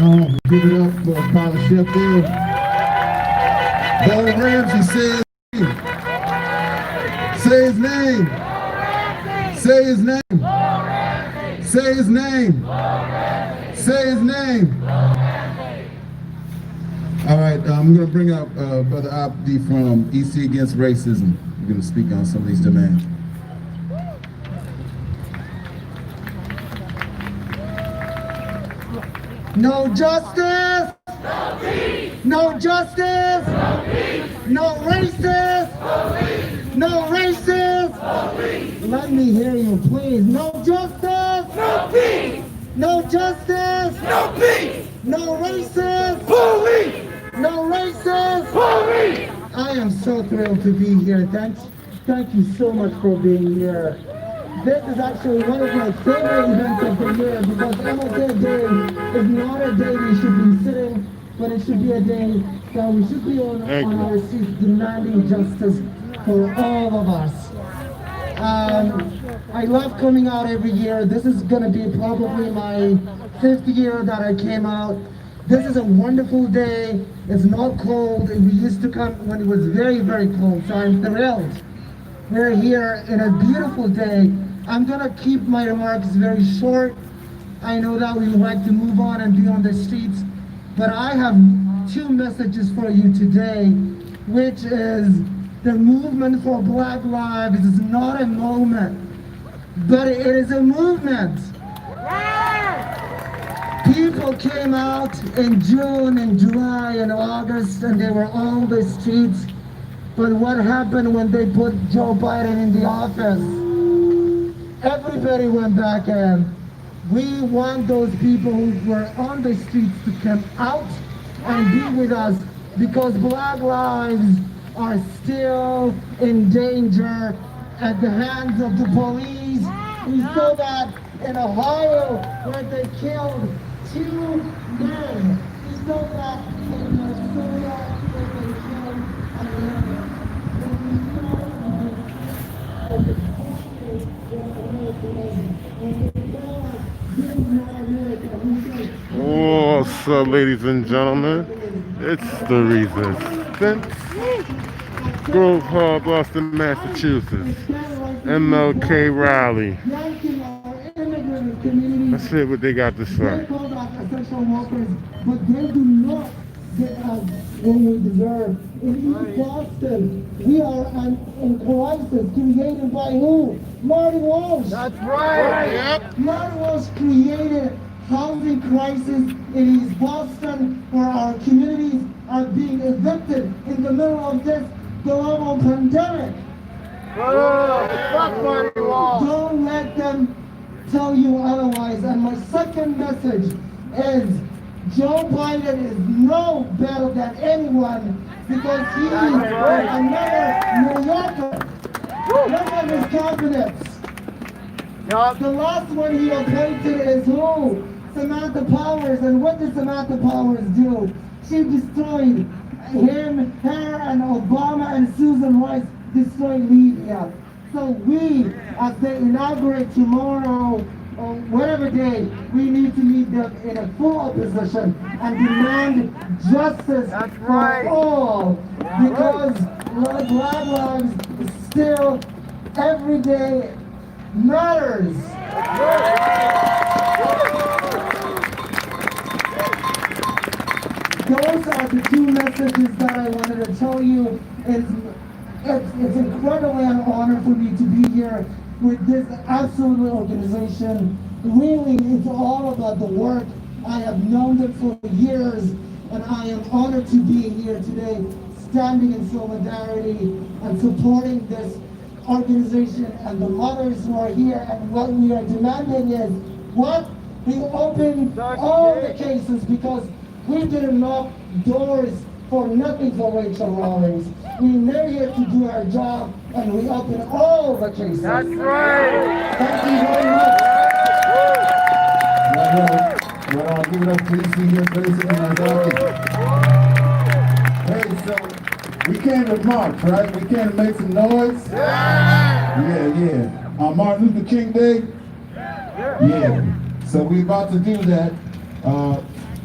Give it up for Colin Sheffield. Bo Ramsey, say his name. Say his name. Say his name. Say his name. All right, I'm going to bring up Brother Abdi from EC Against Racism. We're going to speak on some of these demands. No justice! No peace! No justice! No peace! No racist! No racist! No peace! Let me hear you, please. No justice! No peace! No justice! No peace! No racist! Police! No racist! Police! I am so thrilled to be here. Thank you so much for being here. This is actually one of my favorite events of the year because MLK Day is not a day we should be sitting, but it should be a day that we should be on our seats demanding justice for all of us. I love coming out every year. This is going to be probably my 5th year that I came out. This is a wonderful day. It's not cold. We used to come when it was very, very cold, so I'm thrilled. We're here in a beautiful day. I'm gonna keep my remarks very short. I know that we would like to move on and be on the streets, but I have 2 messages for you today, which is the movement for Black Lives is not a moment, but it is a movement. People came out in June and July and August and they were on the streets. But what happened when they put Joe Biden in the office? Everybody went back in. We want those people who were on the streets to come out and be with us because Black lives are still in danger at the hands of the police. We saw that in Ohio where they killed 2 men. We saw that in Minnesota where they killed a man. What's up, ladies and gentlemen? It's the Resistance. Grove Hall, Boston, Massachusetts. MLK rally. Let's see what they got to say. But they do not get us what we deserve. In East Boston, we are in crisis created by who? Marty Walsh. That's right. Yep. Marty Walsh created housing crisis in East Boston where our communities are being evicted in the middle of this global pandemic. Fuck Marty Walsh. Don't let them tell you otherwise. And my second message is Joe Biden is no better than anyone because he is another New Yorker. Look at his cabinets. The last one he appointed is who? Samantha Powers. And what did Samantha Powers do? She destroyed him, her, and Obama and Susan Rice destroyed media. So we, as they inaugurate tomorrow, or whatever day, we need to meet them in a full opposition and demand justice for all. Because Black lives still every day matters. Those are the 2 messages that I wanted to tell you. It's incredibly an honor for me to be here with this absolute organization. Really, it's all about the work. I have known them for years, and I am honored to be here today, standing in solidarity and supporting this organization and the mothers who are here. And what we are demanding is, what? We open all the cases because we didn't knock doors for nothing for Rachel Rawlings. We're here to do our job, and we open all the cases. That's right. Thank you very much. Well, give it up to EC here, places in Hey, so we came to march, right? We came to make some noise. Yeah. On Martin Luther King Day. Yeah. So we about to do that.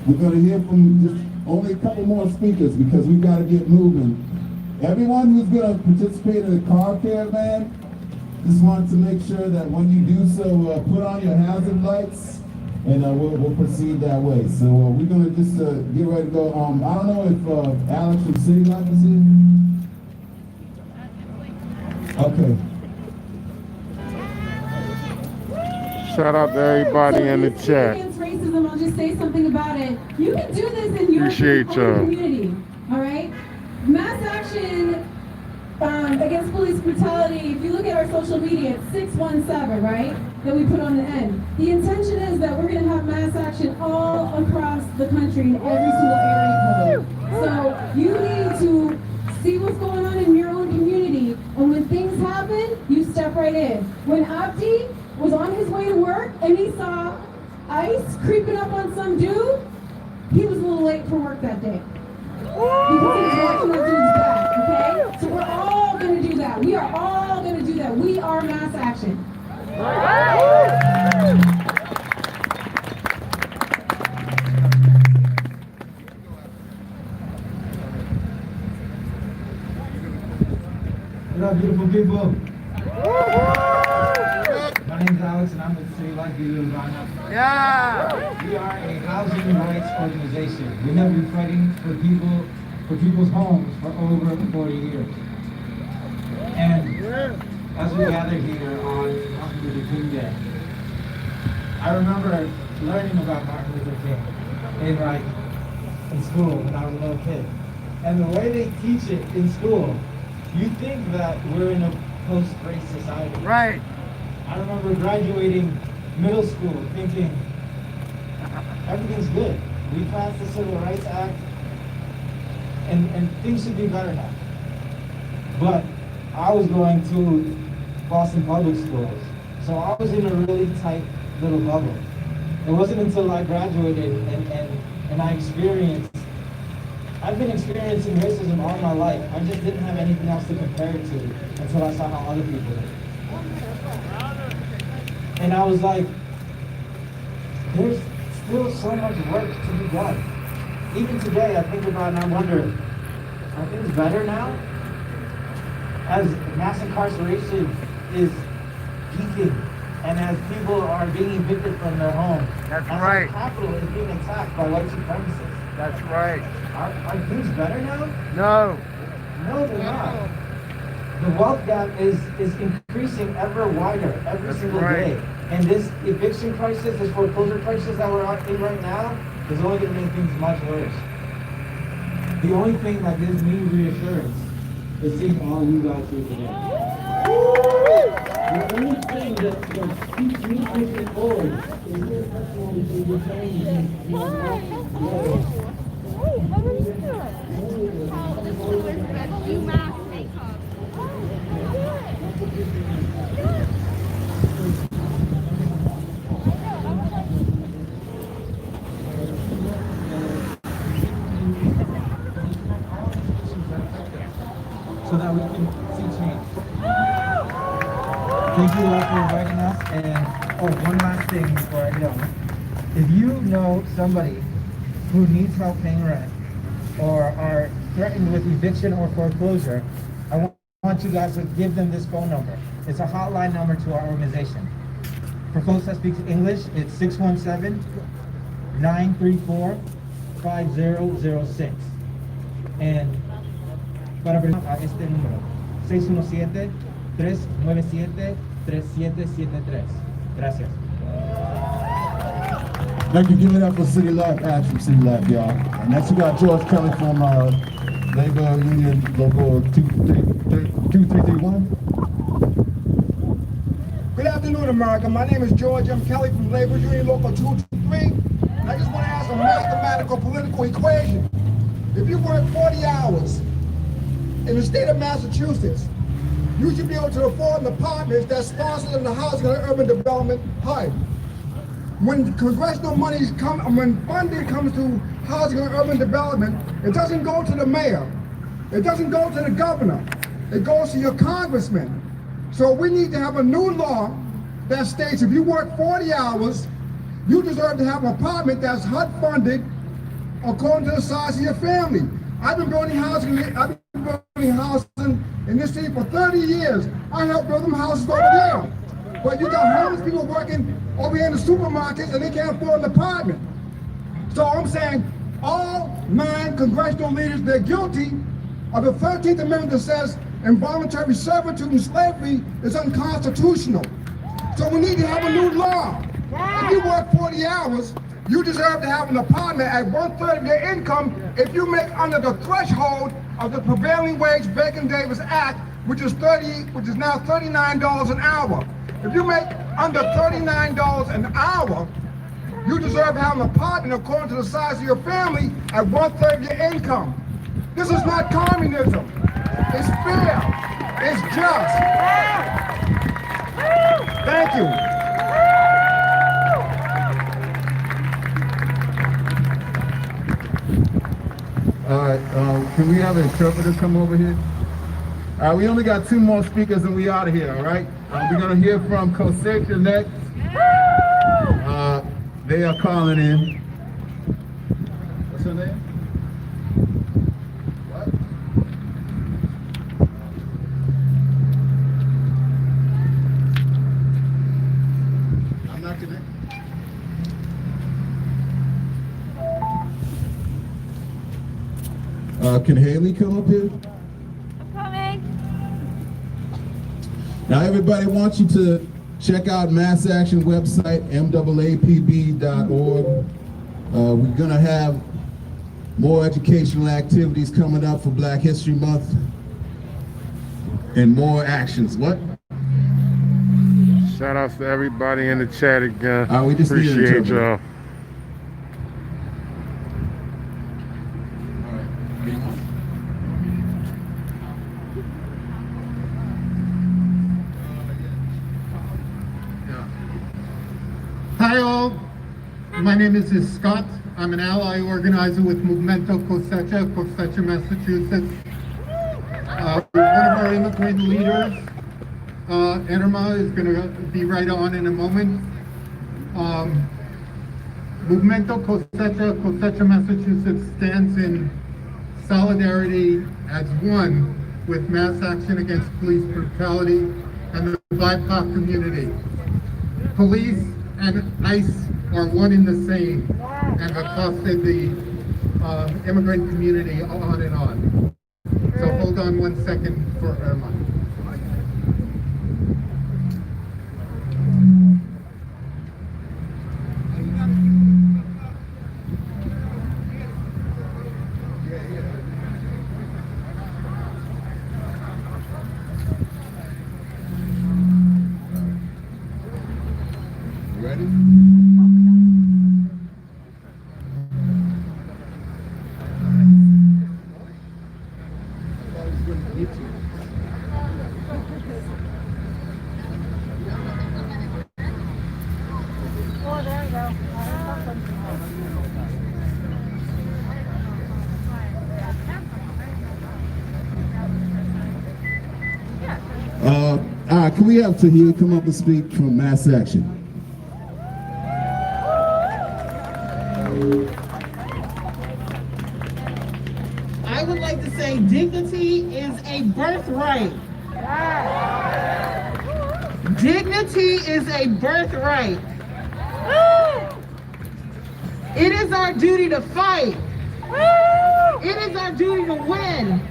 We're going to hear from just only a couple more speakers because we've got to get moving. Everyone who's going to participate in the car caravan, just wanted to make sure that when you do so, put on your hazard lights, and we'll proceed that way. So we're going to just get ready to go. I don't know if Alex from City Life is here. Okay. Shout out to everybody in the chat. Against racism, I'll just say something about it. You can do this in your Appreciate own y'all. community, all right? Mass action against police brutality, if you look at our social media, it's 617, right? That we put on the end. The intention is that we're going to have mass action all across the country in every single area code. So you need to see what's going on in your own community, and when things happen, you step right in. When Abdi was on his way to work and he saw ICE creeping up on some dude, he was a little late for work that day. Because he was watching that dude's back, okay? So we're all gonna do that. We are all gonna do that. We are mass action. What up, beautiful people? My name's Alex, and I'm with City Life. Yeah! We are a housing rights organization. We have been fighting for people's homes for over 40 years. And as we gather here on Martin Luther King Day, I remember learning about Martin Luther King in school when I was a little kid. And the way they teach it in school, you think that we're in a post-race society. Right. I remember graduating middle school thinking, everything's good. We passed the Civil Rights Act, and things should be better now. But I was going to Boston Public Schools, so I was in a really tight little bubble. It wasn't until I graduated and I experienced, I've been experiencing racism all my life. I just didn't have anything else to compare it to until I saw how other people did. And I was like, there's still so much work to be done. Even today, I think about it and I wonder, are things better now? As mass incarceration is peaking, and as people are being evicted from their home, That's as right. our capital is being attacked by white supremacists. That's right. Are things better now? No. No, they're not. The wealth gap is increasing ever wider every single right. day. And this eviction crisis, this foreclosure crisis that we're in right now, is only going to make things much worse. The only thing that gives me reassurance is seeing all you guys here today. The only thing that keeps me pushing forward is your testimony to your change and your so that we can see change. Thank you all for inviting us. And one last thing before I go. If you know somebody who needs help paying rent or are threatened with eviction or foreclosure, I want you guys to give them this phone number. It's a hotline number to our organization. For folks that speak English, it's 617-934-5006. And para a este número, 617-397-3773. Gracias. Thank you. Give it up for City Life, Alex from City Life, y'all. And next we got George Kelly from Labor Union Local 2331. Good afternoon, America. My name is George M. Kelly from Labor Union Local 223. And I just want to ask a mathematical political equation. If you work 40 hours in the state of Massachusetts, you should be able to afford an apartment that's sponsored in the Housing and Urban Development HUD. When congressional monies come, when funding comes to housing and urban development, it doesn't go to the mayor. It doesn't go to the governor. It goes to your congressman. So we need to have a new law that states if you work 40 hours, you deserve to have an apartment that's HUD funded according to the size of your family. I've been building housing in this city for 30 years. I helped build them houses over there. But you got homeless people working over here in the supermarkets and they can't afford an apartment. So I'm saying all 9 congressional leaders, they're guilty of the 13th Amendment that says involuntary servitude and slavery is unconstitutional. So we need to have a new law. If you work 40 hours, you deserve to have an apartment at 1/3 of your income if you make under the threshold of the Prevailing Wage Bacon Davis Act, which is now $39 an hour. If you make under $39 an hour, you deserve to have an apartment according to the size of your family at 1/3 of your income. This is not communism. It's fair. It's just. Thank you. All right, can we have an interpreter come over here? All right, we only got 2 more speakers and we out of here, all right? We're gonna hear from Kosecha next. They are calling in. What's her name? What? I'm not connected. Can Haley come up here? I'm coming. Now everybody wants you to check out Mass Action website, MAAPB.org. We're gonna have more educational activities coming up for Black History Month and more actions. What? Shout outs to everybody in the chat again. We just need an Appreciate interpreter. y'all. Hi all, my name is Scott. I'm an ally organizer with Movimento Kosecha, Massachusetts. One of our immigrant leaders, Irma, is going to be right on in a moment. Movimento Kosecha, Massachusetts stands in solidarity as one with mass action against police brutality and the BIPOC community. Police and ICE are one in the same and have costed the immigrant community on and on. So hold on 1 second for Irma. Ready? Oh, there we go. All right, can we have Tahir come up and speak from Mass Action? I would like to say dignity is a birthright. Dignity is a birthright. It is our duty to fight. It is our duty to win.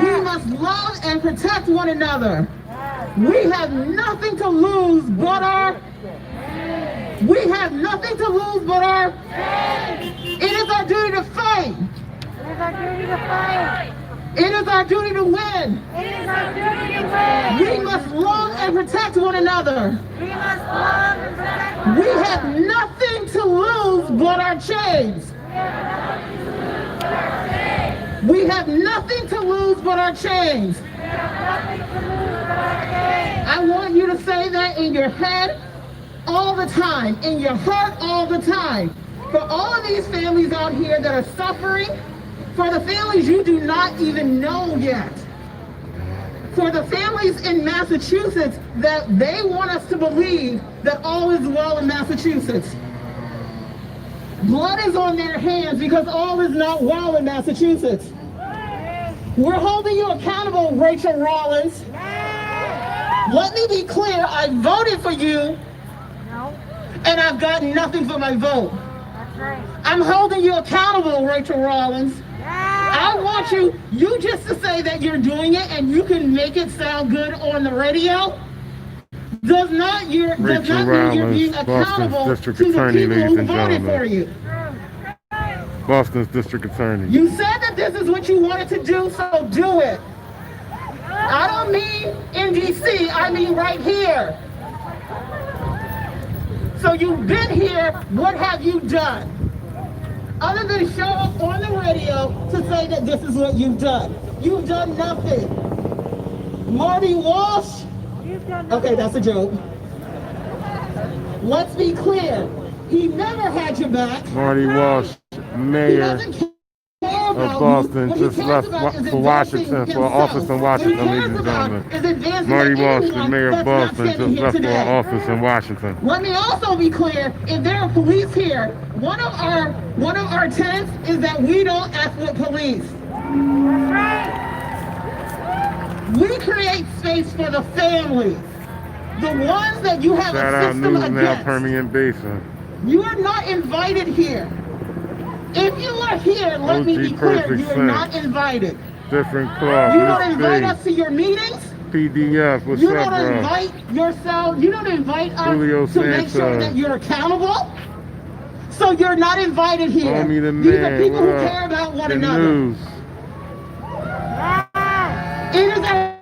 We must love and protect one another. We have nothing to lose but our. We have nothing to lose but our. It is our duty to fight. It is our duty to fight. It is our duty to win. It is our duty to win. We must love and protect one another. We must love and protect one We another. have nothing to lose but our chains. We have nothing to lose but our chains. I want you to say that in your head all the time, in your heart all the time. For all of these families out here that are suffering, for the families you do not even know yet, for the families in Massachusetts that they want us to believe that all is well in Massachusetts. Blood is on their hands because all is not well in Massachusetts. We're holding you accountable, Rachel Rollins. Let me be clear, I voted for you, and I've gotten nothing for my vote. I'm holding you accountable, Rachel Rollins. I want you just to say that you're doing it and you can make it sound good on the radio. Does not mean you're being accountable to the people who voted for you. Boston's District Attorney. You said that this is what you wanted to do, so do it. I don't mean in DC, I mean right here. So you've been here, what have you done? Other than show up on the radio to say that this is what you've done. You've done nothing. Marty Walsh, okay, that's a joke. Let's be clear, he never had your back. Marty Walsh, mayor of Boston, just left for Washington, for office in Washington, ladies and gentlemen. Marty Walsh, the mayor of Boston, just left for office in Washington. Let me also be clear, if there are police here, one of our tenets is that we don't F with police. We create space for the families, the ones that you have Shout a out system News Now, against. Permian Basin. You are not invited here. If you are here, let me be clear, you are not invited. Different cloth. You don't invite us to your meetings. PDF, what's You up, don't bro? invite yourself. You don't invite us Julio to make sure Santa. that you're accountable. So you're not invited here. Homie the These are man, people who what up? care about one The another. news. It is our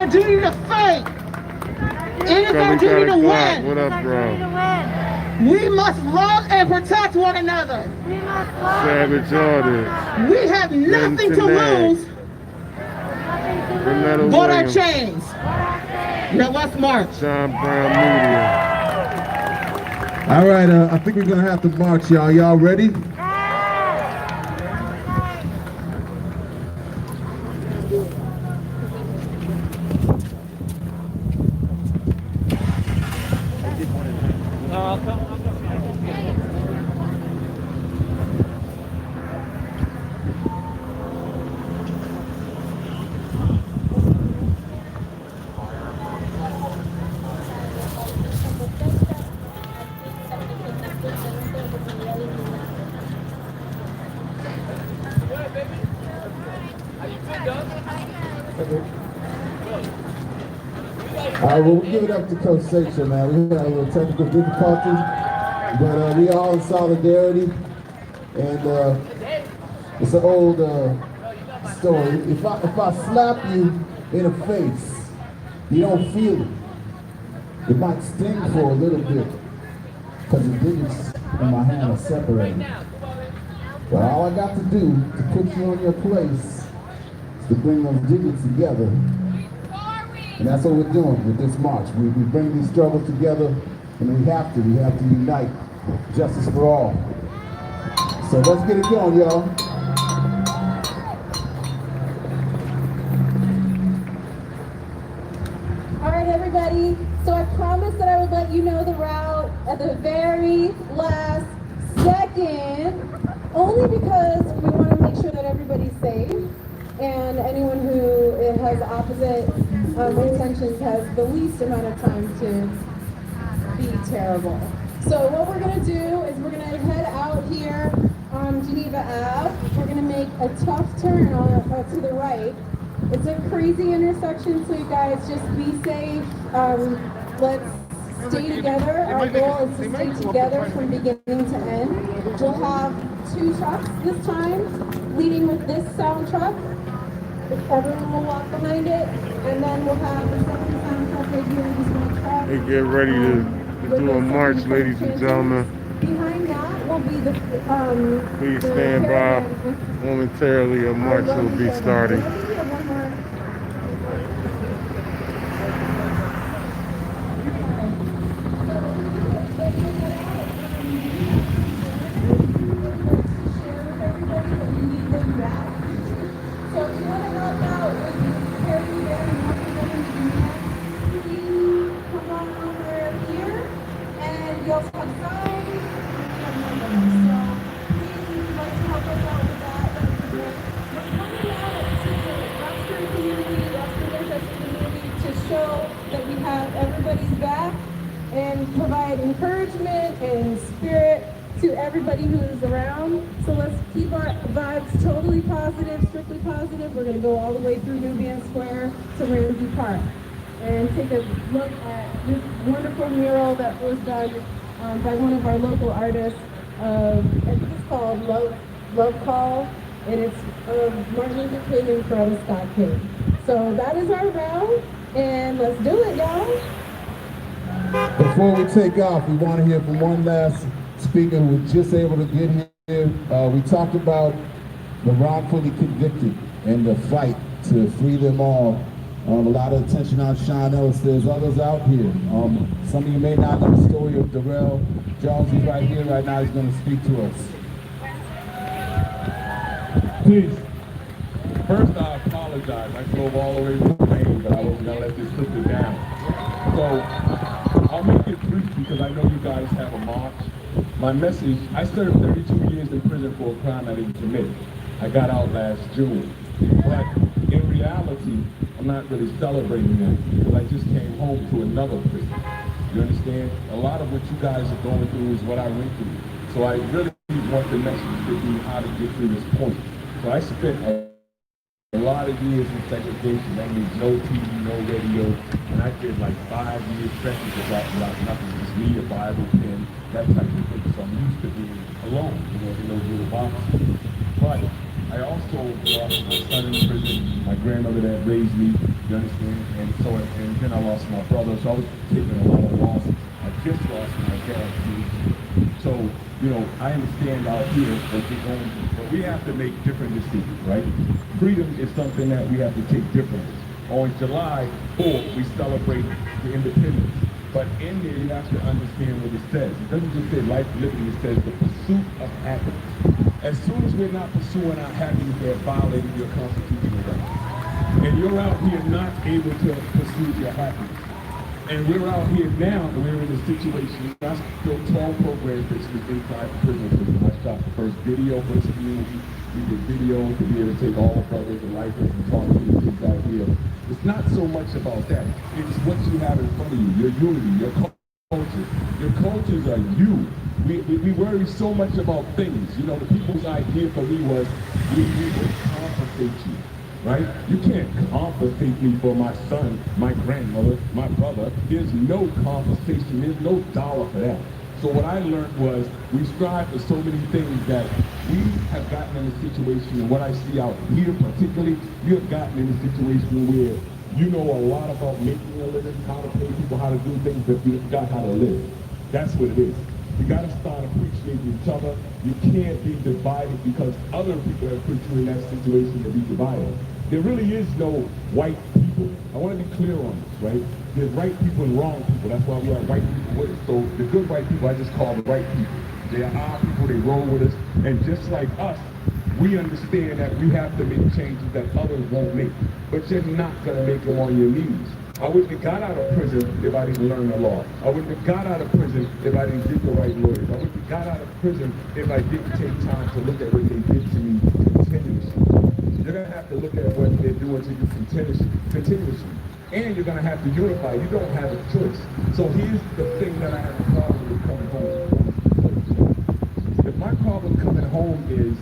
duty to fight. It is our Scully duty to got a clock. win. What up, bro? We must love and protect one another. Savage Artist. We have nothing to Cincinnati. lose Renetta but our Williams. chains. Now let's march. John Brown Media. All right, I think we're gonna have to march, y'all. Y'all ready? All right, well, we'll give it up to Coach Sacher, man. We had a little technical difficulties, but we all in solidarity, and it's an old story. If I slap you in the face, you don't feel it. It might sting for a little bit, because the digits in my hand are separated. But all I got to do to put you on your place is to bring those digits together. And that's what we're doing with this march. We bring these struggles together, and we have to unite. Justice for all. So let's get it going, y'all. All right, everybody. So I promised that I would let you know the route at the very last second, only because we want to make sure that everybody's safe, and anyone who has opposite intentions has the least amount of time to be terrible. So what we're going to do is we're going to head out here on Geneva Ave. We're going to make a tough turn to the right. It's a crazy intersection, so you guys just be safe. Let's stay together. Our goal is to stay together from beginning to end. We'll have 2 trucks this time, leading with this sound truck. Everyone will walk behind it, and then we'll have the second sound truck right here. Just going to track. They get ready to do a march, ladies and gentlemen. Behind that will be the Please stand by. Momentarily, a march will be starting. encouragement and spirit to everybody who is around. So let's keep our vibes totally positive, strictly positive. We're going to go all the way through Nubian Square to Ramsey Park and take a look at this wonderful mural that was done by one of our local artists. I think it's called Love Call, and it's Martin Luther King and Coretta Scott King. So that is our round, and let's do it, y'all. Before we take off, we want to hear from one last speaker who was just able to get here. We talked about the wrongfully convicted and the fight to free them all. A lot of attention on Sean Ellis. There's others out here. Some of you may not know the story of Darrell Jones. He's right here right now. He's going to speak to us. Please. First, I apologize. I drove all the way to the plane, but I wasn't going to let this slip it down. So, I'll make it brief because I know you guys have a march. My message, I served 32 years in prison for a crime I didn't commit. I got out last June. But in reality, I'm not really celebrating that because I just came home to another prison. You understand? A lot of what you guys are going through is what I went through. So I really want the message to be how to get through this point. So I spent a lot of years in segregation. That means no TV, no radio. And I did like 5 years stretches about nothing. Just me, a Bible, pen, that type of thing. So I'm used to being alone, in those little boxes. But I also lost my son in prison, my grandmother that raised me, you understand? And then I lost my brother, so I was taking a lot of losses. I just lost my dad too. So, I understand out here what you're going through, but we have to make different decisions, right? Freedom is something that we have to take differently. On July 4th, we celebrate the independence. But in there, you have to understand what it says. It doesn't just say life, liberty, it says the pursuit of happiness. As soon as we're not pursuing our happiness, we're violating your constitutional rights. And you're out here not able to pursue your happiness. And we're out here now, and we're in a situation. I built 12 programs that was inside the prison. I shot the first video for this community. We did video to be able to take all the brothers and lifers and talk to the kids out here. It's not so much about that. It's what you have in front of you, your unity, your culture. Your cultures are you. We worry so much about things. The people's idea for me was we will compensate you. Right? You can't compensate me for my son, my grandmother, my brother. There's no compensation. There's no dollar for that. So what I learned was we strive for so many things that we have gotten in a situation, and what I see out here particularly, you have gotten in a situation where you know a lot about making a living, how to pay people, how to do things, but you forgot how to live. That's what it is. You got to start appreciating each other. You can't be divided because other people have put you in that situation to be divided. There really is no white people. I want to be clear on this, right? There's right people and wrong people. That's why we are white people with us. So the good white people, I just call the right people. They are our people. They roll with us. And just like us, we understand that we have to make changes that others won't make. But you're not going to make them on your knees. I wouldn't have got out of prison if I didn't learn the law. I wouldn't have got out of prison if I didn't get the right lawyers. I wouldn't have got out of prison if I didn't take time to look at what they did to me continuously. You're going to have to look at what they're doing to you continuously. And you're going to have to unify. You don't have a choice. So here's the thing that I have a problem with coming home. If my problem coming home is,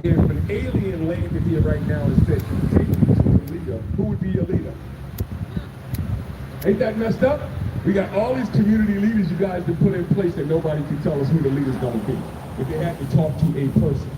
if an alien landed here right now and said, take me to a leader, who would be your leader? Ain't that messed up? We got all these community leaders you guys have put in place that nobody can tell us who the leader's going to be. If they have to talk to a person.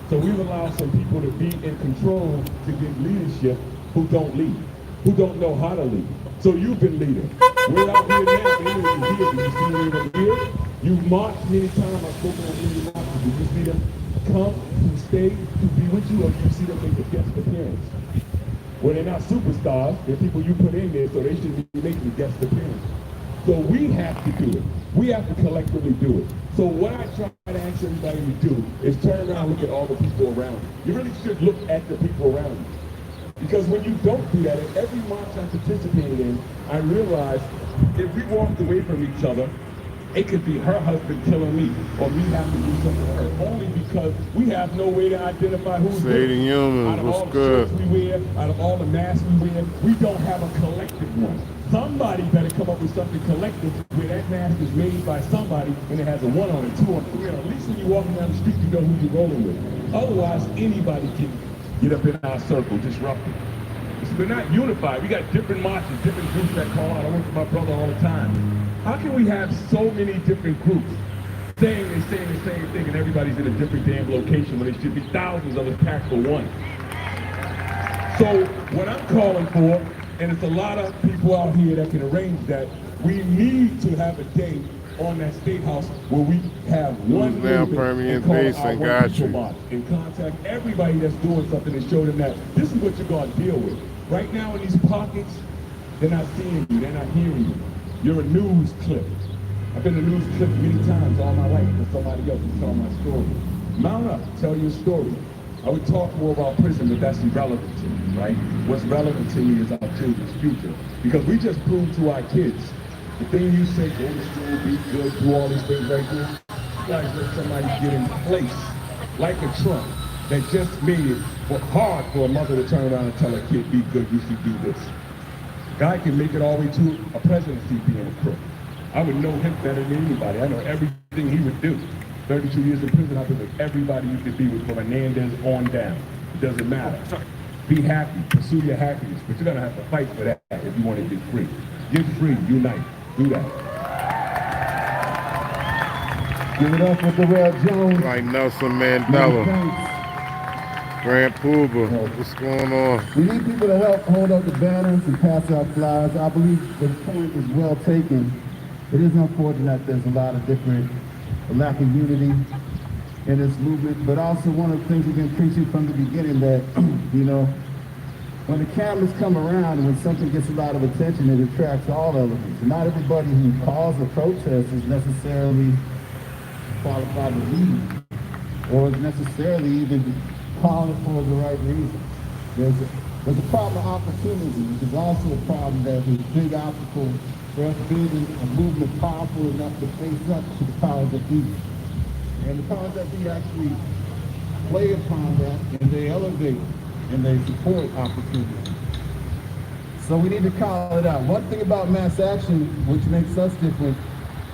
So we've allowed some people to be in control to get leadership who don't lead, who don't know how to lead. So you've been leading. We're out here now. Many of you here. Did you see any of them here? You've marched many times. I've spoken on Indian marches. Did you see them come to stay to be with you, or did you see them make a guest appearance? Well, they're not superstars. They're people you put in there, so they should be making guest appearance. So we have to do it. We have to collectively do it. So what I try to ask everybody to do is turn around and look at all the people around you. You really should look at the people around you. Because when you don't do that, in every march I participated in, I realized if we walked away from each other, it could be her husband killing me, or me having to do something to her, only because we have no way to identify who's Fading good. humans, Out of all what's the shirts good? we wear, out of all the masks we wear, we don't have a collective one. Somebody better come up with something collective where that mask is made by somebody and it has a 1 on it, 2 on it, 3 on it. At least when you're walking down the street, you know who you're rolling with. Otherwise, anybody can get up in our circle, disrupt it. So we're not unified. We got different marches, different groups that call out. I work with my brother all the time. How can we have so many different groups saying the same thing and everybody's in a different damn location when there should be thousands of us packed for one? So what I'm calling for, and it's a lot of people out here that can arrange that, we need to have a day on that State House where we have one movement and call it our One People March and contact everybody that's doing something and show them that this is what you're going to deal with. Right now in these pockets, they're not seeing you, they're not hearing you. You're a news clip. I've been a news clip many times all my life for somebody else to tell my story. Mount up, tell your story. I would talk more about prison, but that's irrelevant to me, right? What's relevant to me is our children's future. Because we just proved to our kids, the thing you say, go to school, be good, do all these things right there, you guys let somebody get in place, like a Trump, that just made it hard for a mother to turn around and tell a kid, be good, you should do this. Guy can make it all the way to a presidency being a crook. I would know him better than anybody. I know everything he would do. 32 years in prison, I've been with everybody you could be with from Hernandez on down. It doesn't matter. Be happy, pursue your happiness, but you're gonna have to fight for that if you want to get free. Get free, unite, do that. Give it up for Darrell Jones. Like Nelson Mandela. Grand Pooba, what's going on? We need people to help hold up the banners and pass out flyers. I believe the point is well taken. It is unfortunate that there's a lot of a lack of unity in this movement, but also one of the things we've been preaching from the beginning that, you know, when the cameras come around and when something gets a lot of attention, it attracts all elements. Not everybody who calls a protest is necessarily qualified to lead or is necessarily even calling it for the right reason. There's a problem of opportunity, which is also a problem that is a big obstacle for us building a movement powerful enough to face up to the powers that be. And the powers that be actually play upon that and they elevate and they support opportunity. So we need to call it out. One thing about mass action, which makes us different,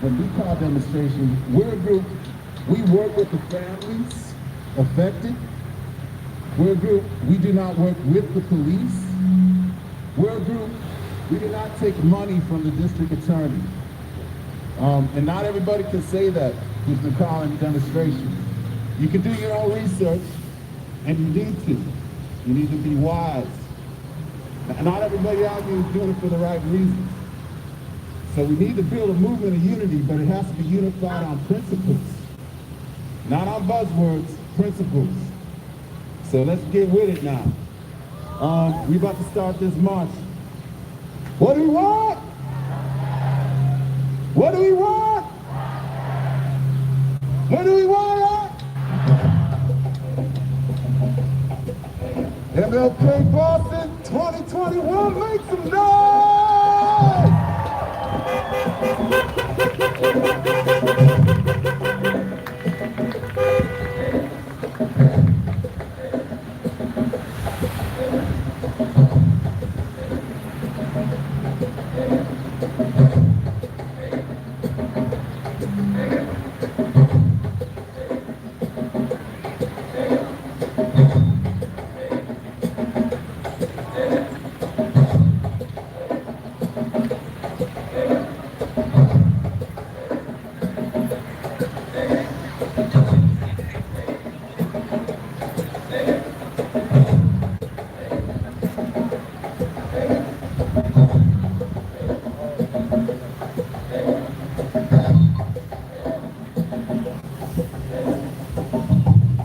when we call demonstrations, we're a group, we work with the families affected. We're a group, we do not work with the police. We're a group, we do not take money from the district attorney. And not everybody can say that who's been calling demonstrations. You can do your own research, and you need to. You need to be wise. Not everybody out here is doing it for the right reasons. So we need to build a movement of unity, but it has to be unified on principles. Not on buzzwords, principles. So let's get with it now. We're about to start this march. What do we want? What do we want? What do we want? MLK Boston 2021, make some noise!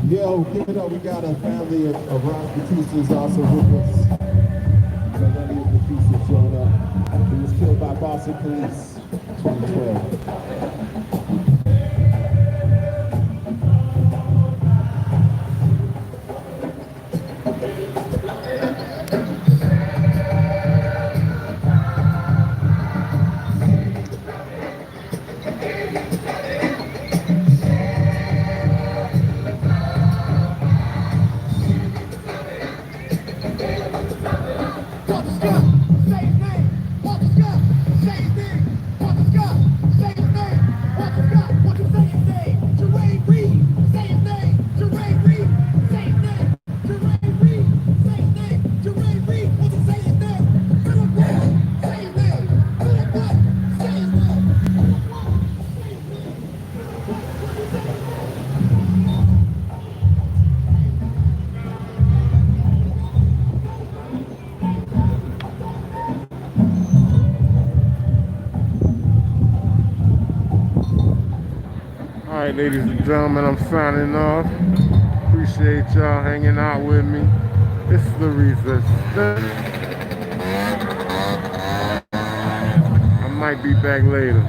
Yo, give it up. We got a family of Ross Batistas also with us. Lenny Batista showed up. He was killed by Boston police 2012. Watch the sky, say his name. Watch the sky, Alright, ladies and gentlemen, I'm signing off. Appreciate y'all hanging out with me. It's the Resistance. I might be back later.